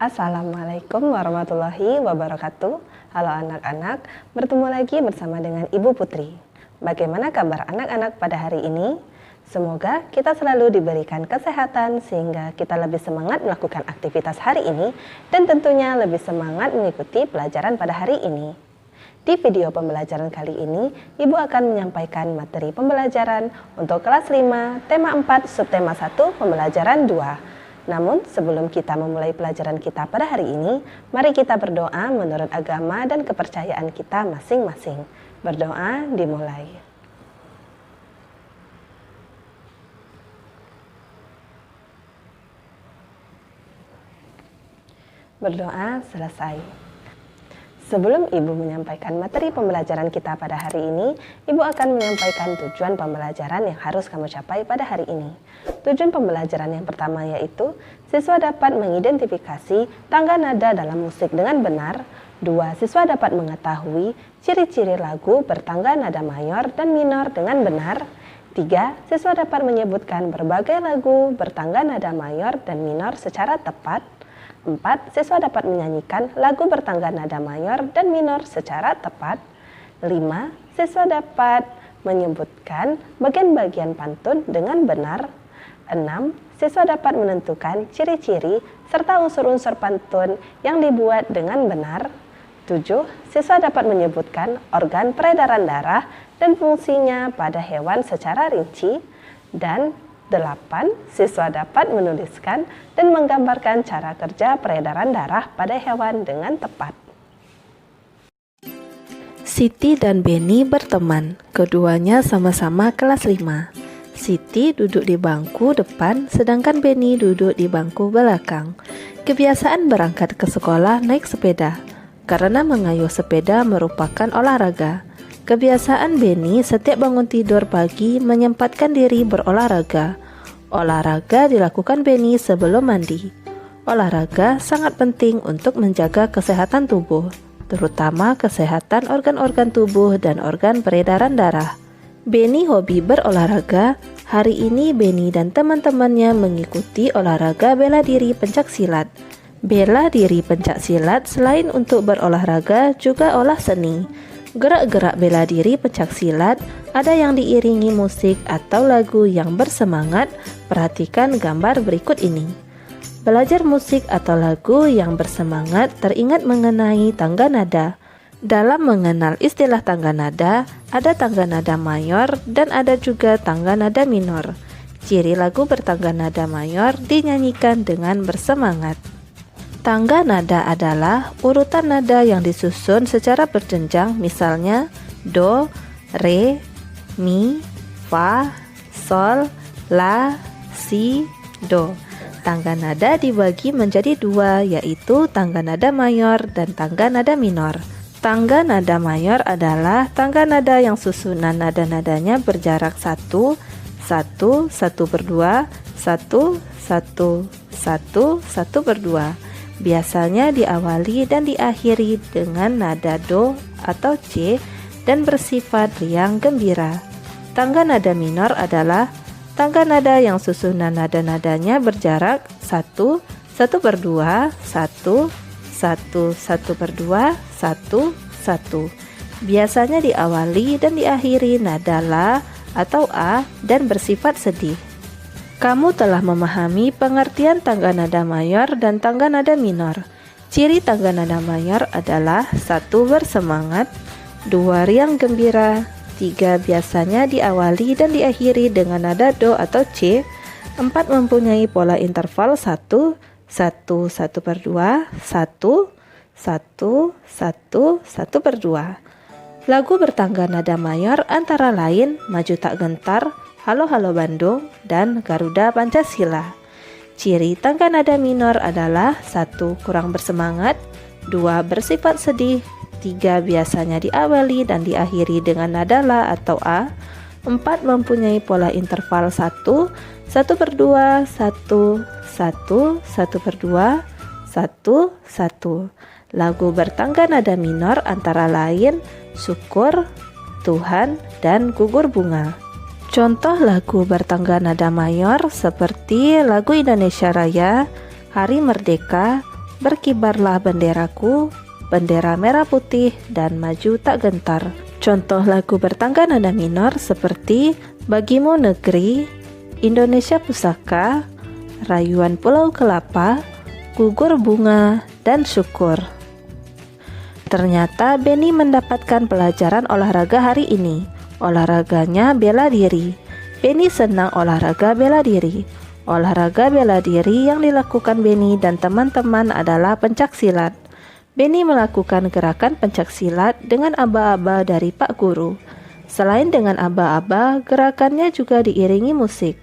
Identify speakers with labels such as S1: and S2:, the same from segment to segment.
S1: Assalamualaikum warahmatullahi wabarakatuh. Halo anak-anak, bertemu lagi bersama dengan Ibu Putri. Bagaimana kabar anak-anak pada hari ini? Semoga kita selalu diberikan kesehatan sehingga kita lebih semangat melakukan aktivitas hari ini dan tentunya lebih semangat mengikuti pelajaran pada hari ini. Di video pembelajaran kali ini, Ibu akan menyampaikan materi pembelajaran untuk kelas 5, tema 4, subtema 1, pembelajaran 2. Namun sebelum kita memulai pelajaran kita pada hari ini, mari kita berdoa menurut agama dan kepercayaan kita masing-masing. Berdoa dimulai. Berdoa selesai. Sebelum Ibu menyampaikan materi pembelajaran kita pada hari ini, Ibu akan menyampaikan tujuan pembelajaran yang harus kamu capai pada hari ini. Tujuan pembelajaran yang pertama yaitu, siswa dapat mengidentifikasi tangga nada dalam musik dengan benar. 2. Siswa dapat mengetahui ciri-ciri lagu bertangga nada mayor dan minor dengan benar. 3. Siswa dapat menyebutkan berbagai lagu bertangga nada mayor dan minor secara tepat. 4. Siswa dapat menyanyikan lagu bertangga nada mayor dan minor secara tepat. 5. Siswa dapat menyebutkan bagian-bagian pantun dengan benar. 6. Siswa dapat menentukan ciri-ciri serta unsur-unsur pantun yang dibuat dengan benar. 7. Siswa dapat menyebutkan organ peredaran darah dan fungsinya pada hewan secara rinci. Dan 8. Siswa dapat menuliskan dan menggambarkan cara kerja peredaran darah pada hewan dengan tepat.
S2: Siti dan Beni berteman. Keduanya sama-sama kelas 5. Siti duduk di bangku depan, sedangkan Beni duduk di bangku belakang. Kebiasaan berangkat ke sekolah naik sepeda, karena mengayuh sepeda merupakan olahraga. Kebiasaan Beni setiap bangun tidur pagi menyempatkan diri berolahraga. Olahraga dilakukan Beni sebelum mandi. Olahraga sangat penting untuk menjaga kesehatan tubuh, terutama kesehatan organ-organ tubuh dan organ peredaran darah. Beni hobi berolahraga. Hari ini Beni dan teman-temannya mengikuti olahraga bela diri pencaksilat. Bela diri pencaksilat selain untuk berolahraga juga olah seni. Gerak-gerak bela diri pencaksilat ada yang diiringi musik atau lagu yang bersemangat. Perhatikan gambar berikut ini. Belajar musik atau lagu yang bersemangat teringat mengenai tangga nada. Dalam mengenal istilah tangga nada, ada tangga nada mayor dan ada juga tangga nada minor. Ciri lagu bertangga nada mayor dinyanyikan dengan bersemangat. Tangga nada adalah urutan nada yang disusun secara berjenjang, misalnya do, re, mi, fa, sol, la, si, do. Tangga nada dibagi menjadi dua, yaitu tangga nada mayor dan tangga nada minor. Tangga nada mayor adalah tangga nada yang susunan nada-nadanya berjarak 1, 1, 1 per 2, 1, 1, 1, 1 per 2. Biasanya diawali dan diakhiri dengan nada do atau C dan bersifat riang gembira. Tangga nada minor adalah tangga nada yang susunan nada-nadanya berjarak 1, 1 per 2, 1, 1, 1 per 2, 1, 1. Biasanya diawali dan diakhiri nada la atau a dan bersifat sedih. Kamu telah memahami pengertian tangga nada mayor dan tangga nada minor. Ciri tangga nada mayor adalah 1. Bersemangat, 2. Riang gembira, 3. Biasanya diawali dan diakhiri dengan nada do atau C, 4. Mempunyai pola interval 1, 1, 1 per 2, 1, 1, 1, 1 per 2. Lagu bertangga nada mayor antara lain Maju Tak Gentar, Halo Halo Bandung, dan Garuda Pancasila. Ciri tangga nada minor adalah 1. Kurang bersemangat, 2. Bersifat sedih, 3. Biasanya diawali dan diakhiri dengan nada la atau a, 4. Mempunyai pola interval 1, 1 per 2, 1, 1, 1 per 2, 1, 1. Lagu bertangga nada minor antara lain Syukur, Tuhan, dan Gugur Bunga. Contoh lagu bertangga nada mayor seperti lagu Indonesia Raya, Hari Merdeka, berkibarlah benderaku, bendera merah putih dan maju tak gentar. Contoh lagu bertangga nada minor seperti Bagimu Negeri, Indonesia Pusaka, Rayuan Pulau Kelapa, Gugur Bunga, dan Syukur. Ternyata Benny mendapatkan pelajaran olahraga hari ini. Olahraganya bela diri. Benny senang olahraga bela diri. Olahraga bela diri yang dilakukan Benny dan teman-teman adalah pencaksilat. Benny melakukan gerakan pencaksilat dengan aba-aba dari Pak Guru. Selain dengan aba-aba, gerakannya juga diiringi musik.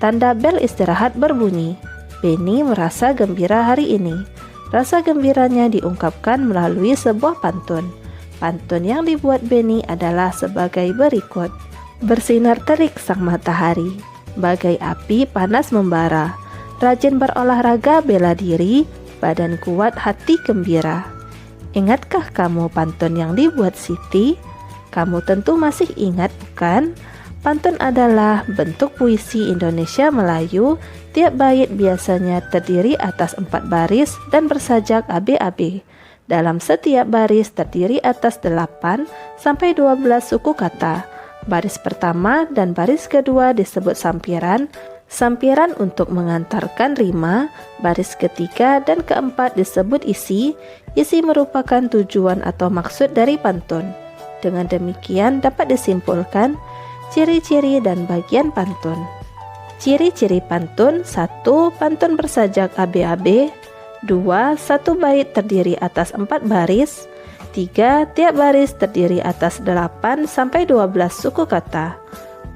S2: Tanda bel istirahat berbunyi. Benny merasa gembira hari ini. Rasa gembiranya diungkapkan melalui sebuah pantun. Pantun yang dibuat Benny adalah sebagai berikut. Bersinar terik sang matahari, bagai api panas membara. Rajin berolahraga bela diri, badan kuat hati gembira. Ingatkah kamu pantun yang dibuat Siti? Kamu tentu masih ingat, bukan? Pantun adalah bentuk puisi Indonesia Melayu. Tiap bait biasanya terdiri atas 4 baris dan bersajak AB-AB. Dalam setiap baris terdiri atas 8 sampai 12 suku kata. Baris pertama dan baris kedua disebut sampiran. Sampiran untuk mengantarkan rima. Baris ketiga dan keempat disebut isi. Isi merupakan tujuan atau maksud dari pantun. Dengan demikian dapat disimpulkan ciri-ciri dan bagian pantun. Ciri-ciri pantun: 1. Pantun bersajak AB-AB. 2. Satu bait terdiri atas 4 baris. 3. Tiap baris terdiri atas 8 sampai 12 suku kata.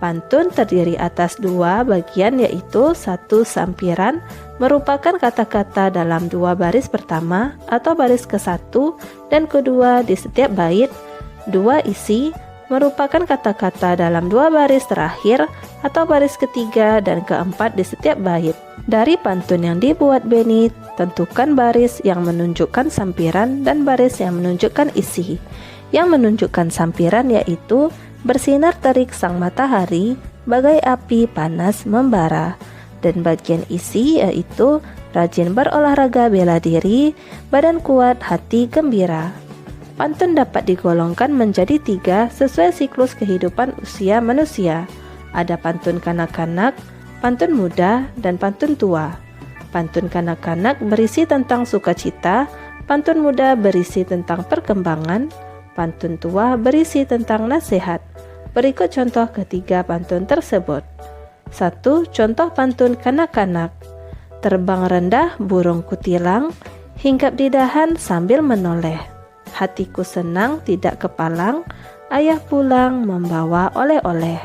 S2: Pantun terdiri atas 2 bagian, yaitu 1. Sampiran merupakan kata-kata dalam 2 baris pertama atau baris ke-1 dan kedua di setiap bait. 2. Isi merupakan kata-kata dalam 2 baris terakhir atau baris ketiga dan keempat di setiap bait. Dari pantun yang dibuat Benny, tentukan baris yang menunjukkan sampiran dan baris yang menunjukkan isi. Yang menunjukkan sampiran yaitu bersinar terik sang matahari, bagai api panas membara. Dan bagian isi yaitu rajin berolahraga bela diri, badan kuat hati gembira. Pantun dapat digolongkan menjadi 3 sesuai siklus kehidupan usia manusia. Ada pantun kanak-kanak, pantun muda, dan pantun tua. Pantun kanak-kanak berisi tentang sukacita, pantun muda berisi tentang perkembangan, pantun tua berisi tentang nasihat. Berikut contoh ketiga pantun tersebut. 1. Contoh pantun kanak-kanak. Terbang rendah burung kutilang, hinggap di dahan sambil menoleh. Hatiku senang tidak kepalang, ayah pulang membawa oleh-oleh.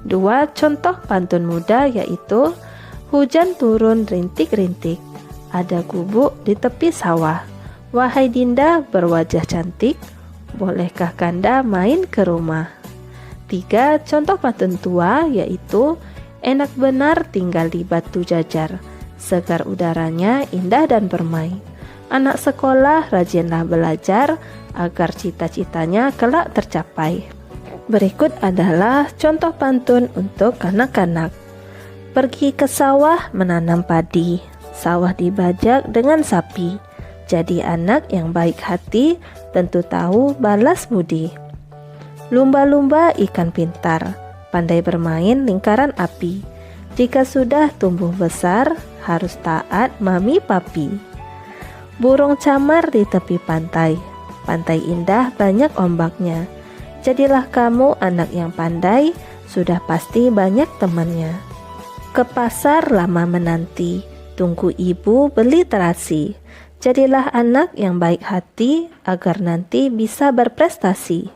S2: 2. Contoh pantun muda yaitu hujan turun rintik-rintik, ada gubuk di tepi sawah. Wahai Dinda berwajah cantik, bolehkah Kanda main ke rumah? 3. Contoh pantun tua yaitu enak benar tinggal di batu jajar, segar udaranya indah dan permai. Anak sekolah rajinlah belajar agar cita-citanya kelak tercapai. Berikut adalah contoh pantun untuk kanak-kanak. Pergi ke sawah menanam padi, sawah dibajak dengan sapi. Jadi anak yang baik hati, tentu tahu balas budi. Lumba-lumba ikan pintar, pandai bermain lingkaran api. Jika sudah tumbuh besar, harus taat mami papi. Burung camar di tepi pantai, pantai indah banyak ombaknya. Jadilah kamu anak yang pandai, sudah pasti banyak temannya. Ke pasar lama menanti, tunggu ibu beli terasi. Jadilah anak yang baik hati, agar nanti bisa berprestasi.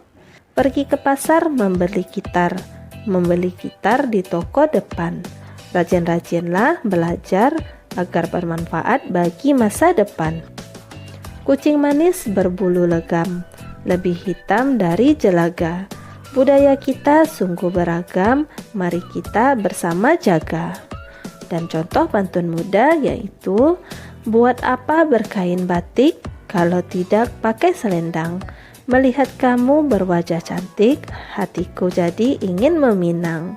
S2: Pergi ke pasar membeli gitar di toko depan. Rajin-rajinlah belajar, agar bermanfaat bagi masa depan. Kucing manis berbulu legam, lebih hitam dari jelaga. Budaya kita sungguh beragam, mari kita bersama jaga. Dan contoh pantun muda yaitu buat apa berkain batik kalau tidak pakai selendang. Melihat kamu berwajah cantik, hatiku jadi ingin meminang.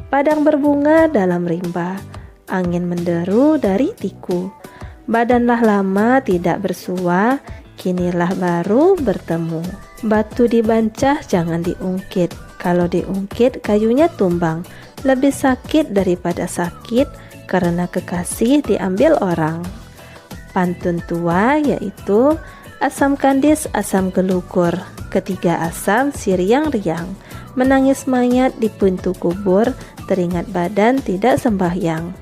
S2: Padang berbunga dalam rimba, angin menderu dari tiku. Badanlah lama tidak bersua, kinilah baru bertemu. Batu dibancah jangan diungkit, kalau diungkit kayunya tumbang. Lebih sakit daripada sakit, karena kekasih diambil orang. Pantun tua yaitu asam kandis asam gelugur, ketiga asam si riang-riang. Menangis mayat di pintu kubur, teringat badan tidak sembahyang.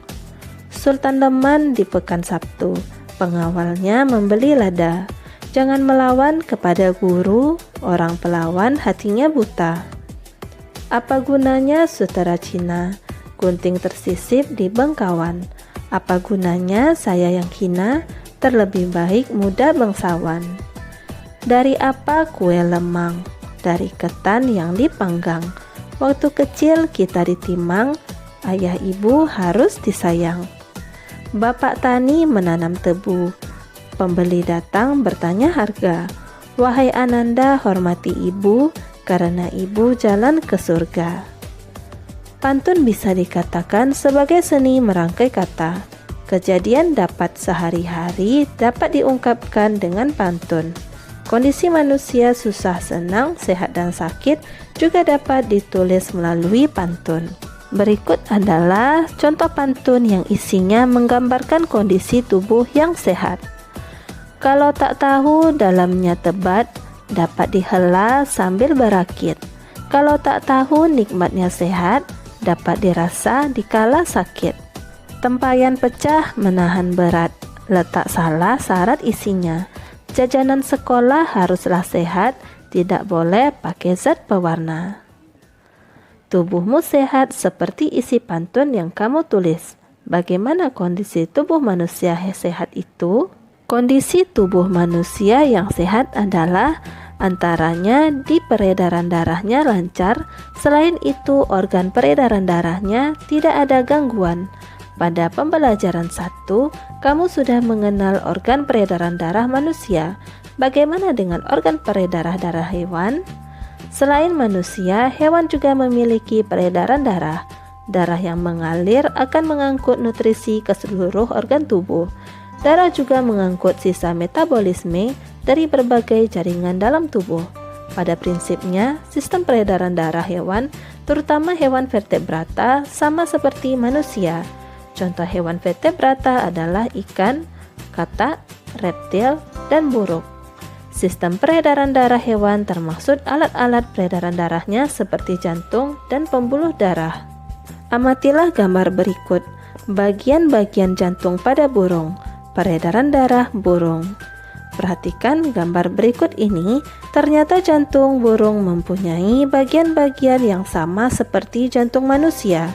S2: Sultan Leman di Pekan Sabtu, pengawalnya membeli lada. Jangan melawan kepada guru, orang pelawan hatinya buta. Apa gunanya sutera Cina, gunting tersisip di bengkawan. Apa gunanya saya yang hina, terlebih baik muda bangsawan. Dari apa kue lemang? Dari ketan yang dipanggang. Waktu kecil kita ditimang, ayah ibu harus disayang. Bapak tani menanam tebu, pembeli datang bertanya harga. Wahai Ananda, hormati ibu, karena ibu jalan ke surga. Pantun bisa dikatakan sebagai seni merangkai kata. Kejadian dapat sehari-hari dapat diungkapkan dengan pantun. Kondisi manusia susah senang, sehat dan sakit juga dapat ditulis melalui pantun. Berikut adalah contoh pantun yang isinya menggambarkan kondisi tubuh yang sehat. Kalau tak tahu dalamnya tebat, dapat dihela sambil berakit. Kalau tak tahu nikmatnya sehat, dapat dirasa dikala sakit. Tempayan pecah menahan berat, letak salah syarat isinya. Jajanan sekolah haruslah sehat, tidak boleh pakai zat pewarna. Tubuhmu sehat seperti isi pantun yang kamu tulis. Bagaimana kondisi tubuh manusia sehat itu? Kondisi tubuh manusia yang sehat adalah antaranya di peredaran darahnya lancar, selain itu organ peredaran darahnya tidak ada gangguan. Pada pembelajaran 1, kamu sudah mengenal organ peredaran darah manusia. Bagaimana dengan organ peredaran darah hewan? Selain manusia, hewan juga memiliki peredaran darah. Darah yang mengalir akan mengangkut nutrisi ke seluruh organ tubuh. Darah juga mengangkut sisa metabolisme dari berbagai jaringan dalam tubuh. Pada prinsipnya, sistem peredaran darah hewan, terutama hewan vertebrata, sama seperti manusia. Contoh hewan vertebrata adalah ikan, katak, reptil, dan burung. Sistem peredaran darah hewan termaksud alat-alat peredaran darahnya seperti jantung dan pembuluh darah. Amatilah gambar berikut, bagian-bagian jantung pada burung, peredaran darah burung. Perhatikan gambar berikut ini, ternyata jantung burung mempunyai bagian-bagian yang sama seperti jantung manusia.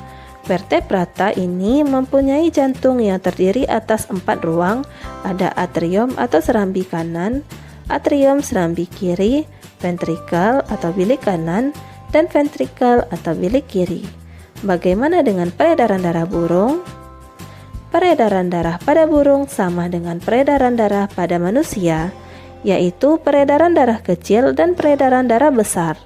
S2: Vertebrata ini mempunyai jantung yang terdiri atas 4 ruang, ada atrium atau serambi kanan, atrium serambi kiri, ventrikel atau bilik kanan, dan ventrikel atau bilik kiri. Bagaimana dengan peredaran darah burung? Peredaran darah pada burung sama dengan peredaran darah pada manusia, yaitu peredaran darah kecil dan peredaran darah besar.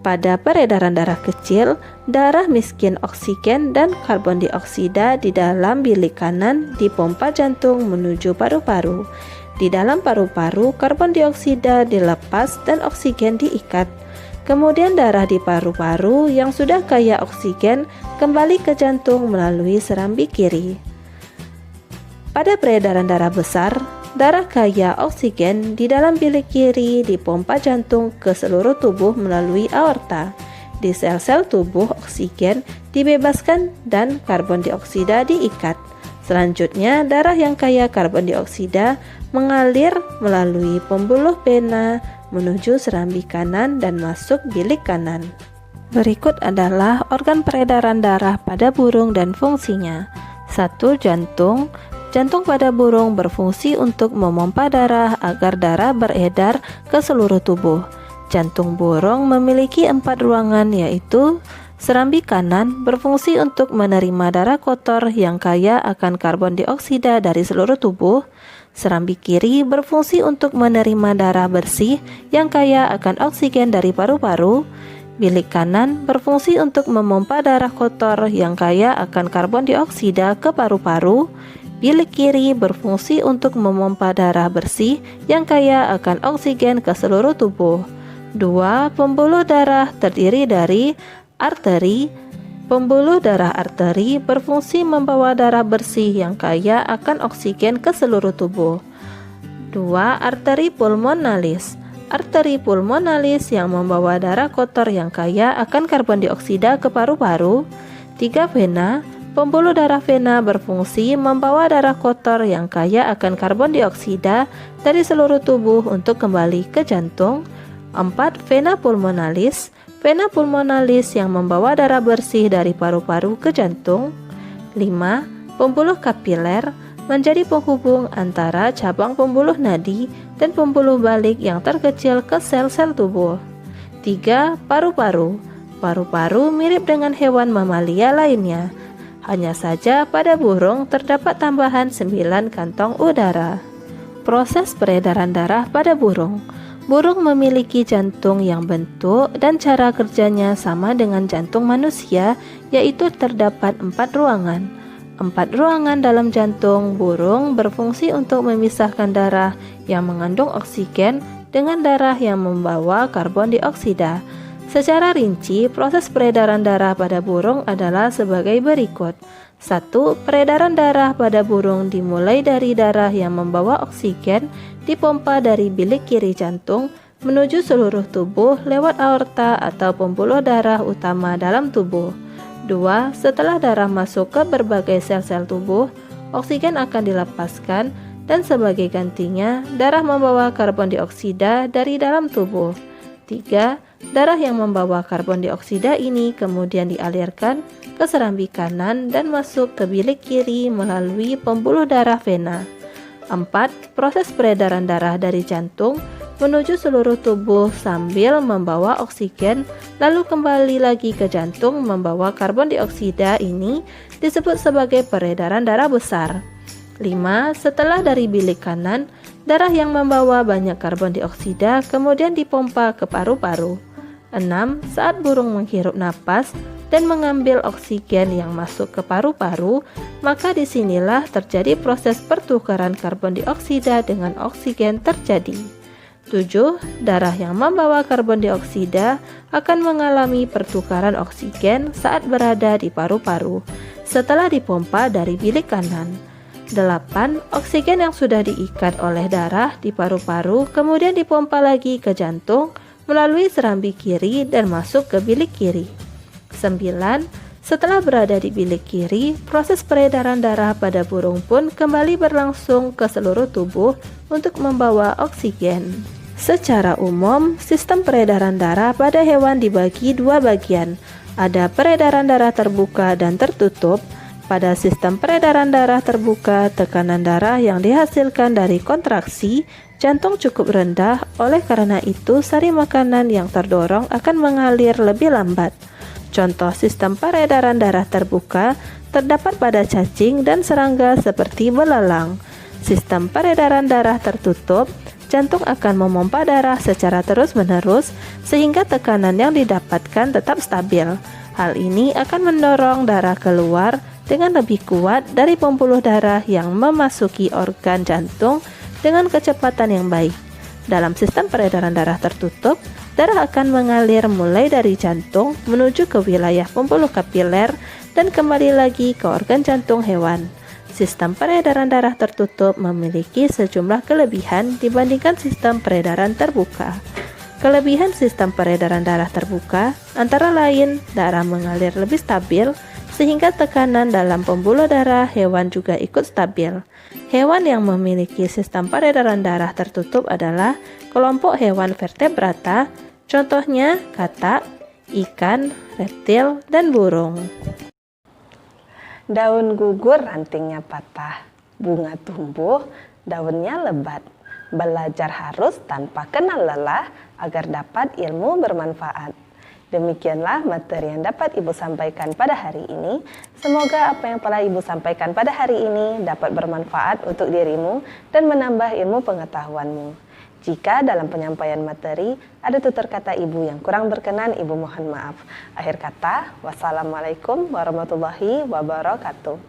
S2: Pada peredaran darah kecil, darah miskin oksigen dan karbon dioksida di dalam bilik kanan dipompa jantung menuju paru-paru. Di dalam paru-paru, karbon dioksida dilepas dan oksigen diikat. Kemudian darah di paru-paru yang sudah kaya oksigen kembali ke jantung melalui serambi kiri. Pada peredaran darah besar, darah kaya oksigen di dalam bilik kiri dipompa jantung ke seluruh tubuh melalui aorta. Di sel-sel tubuh oksigen dibebaskan dan karbon dioksida diikat. Selanjutnya, darah yang kaya karbon dioksida mengalir melalui pembuluh vena menuju serambi kanan dan masuk bilik kanan. Berikut adalah organ peredaran darah pada burung dan fungsinya. 1. Jantung. Jantung pada burung berfungsi untuk memompa darah agar darah beredar ke seluruh tubuh. Jantung burung memiliki 4 ruangan, yaitu serambi kanan berfungsi untuk menerima darah kotor yang kaya akan karbon dioksida dari seluruh tubuh. Serambi kiri berfungsi untuk menerima darah bersih yang kaya akan oksigen dari paru-paru. Bilik kanan berfungsi untuk memompa darah kotor yang kaya akan karbon dioksida ke paru-paru. bilik kiri berfungsi untuk memompa darah bersih yang kaya akan oksigen ke seluruh tubuh. 2. Pembuluh darah terdiri dari arteri. Pembuluh darah arteri berfungsi membawa darah bersih yang kaya akan oksigen ke seluruh tubuh. 2. Arteri pulmonalis. Arteri pulmonalis yang membawa darah kotor yang kaya akan karbon dioksida ke paru-paru. 3. Vena. Pembuluh darah vena berfungsi membawa darah kotor yang kaya akan karbon dioksida dari seluruh tubuh untuk kembali ke jantung. 4. Vena pulmonalis. Vena pulmonalis yang membawa darah bersih dari paru-paru ke jantung. 5. Pembuluh kapiler menjadi penghubung antara cabang pembuluh nadi dan pembuluh balik yang terkecil ke sel-sel tubuh. 3. Paru-paru. Paru-paru mirip dengan hewan mamalia lainnya. Hanya saja pada burung terdapat tambahan 9 kantong udara. Proses peredaran darah pada burung. Burung memiliki jantung yang bentuk dan cara kerjanya sama dengan jantung manusia, yaitu terdapat 4 ruangan. 4 ruangan dalam jantung burung berfungsi untuk memisahkan darah yang mengandung oksigen dengan darah yang membawa karbon dioksida. Secara rinci, proses peredaran darah pada burung adalah sebagai berikut. 1. Peredaran darah pada burung dimulai dari darah yang membawa oksigen dipompa dari bilik kiri jantung menuju seluruh tubuh lewat aorta atau pembuluh darah utama dalam tubuh. 2. Setelah darah masuk ke berbagai sel-sel tubuh, oksigen akan dilepaskan dan sebagai gantinya, darah membawa karbon dioksida dari dalam tubuh. 3. Darah yang membawa karbon dioksida ini kemudian dialirkan ke serambi kanan dan masuk ke bilik kiri melalui pembuluh darah vena. 4. Proses peredaran darah dari jantung menuju seluruh tubuh sambil membawa oksigen, lalu kembali lagi ke jantung membawa karbon dioksida ini disebut sebagai peredaran darah besar. 5. Setelah dari bilik kanan, darah yang membawa banyak karbon dioksida kemudian dipompa ke paru-paru. 6. Saat burung menghirup napas dan mengambil oksigen yang masuk ke paru-paru, maka disinilah terjadi proses pertukaran karbon dioksida dengan oksigen terjadi. 7. Darah yang membawa karbon dioksida akan mengalami pertukaran oksigen saat berada di paru-paru setelah dipompa dari bilik kanan. 8. Oksigen yang sudah diikat oleh darah di paru-paru kemudian dipompa lagi ke jantung melalui serambi kiri dan masuk ke bilik kiri. 9. Setelah berada di bilik kiri, proses peredaran darah pada burung pun kembali berlangsung ke seluruh tubuh untuk membawa oksigen. Secara umum, sistem peredaran darah pada hewan dibagi 2 bagian. Ada peredaran darah terbuka dan tertutup. Pada sistem peredaran darah terbuka, tekanan darah yang dihasilkan dari kontraksi jantung cukup rendah, oleh karena itu sari makanan yang terdorong akan mengalir lebih lambat. Contoh sistem peredaran darah terbuka terdapat pada cacing dan serangga seperti belalang. Sistem peredaran darah tertutup, jantung akan memompa darah secara terus-menerus sehingga tekanan yang didapatkan tetap stabil. Hal ini akan mendorong darah keluar dengan lebih kuat dari pembuluh darah yang memasuki organ jantung dengan kecepatan yang baik. Dalam sistem peredaran darah tertutup, darah akan mengalir mulai dari jantung menuju ke wilayah pembuluh kapiler dan kembali lagi ke organ jantung hewan. Sistem peredaran darah tertutup memiliki sejumlah kelebihan dibandingkan sistem peredaran terbuka. Kelebihan sistem peredaran darah terbuka antara lain darah mengalir lebih stabil, sehingga tekanan dalam pembuluh darah hewan juga ikut stabil. Hewan yang memiliki sistem peredaran darah tertutup adalah kelompok hewan vertebrata, contohnya katak, ikan, reptil, dan burung.
S1: Daun gugur rantingnya patah, bunga tumbuh, daunnya lebat. Belajar harus tanpa kenal lelah agar dapat ilmu bermanfaat. Demikianlah materi yang dapat Ibu sampaikan pada hari ini. Semoga apa yang telah Ibu sampaikan pada hari ini dapat bermanfaat untuk dirimu dan menambah ilmu pengetahuanmu. Jika dalam penyampaian materi ada tutur kata Ibu yang kurang berkenan, Ibu mohon maaf. Akhir kata, wassalamualaikum warahmatullahi wabarakatuh.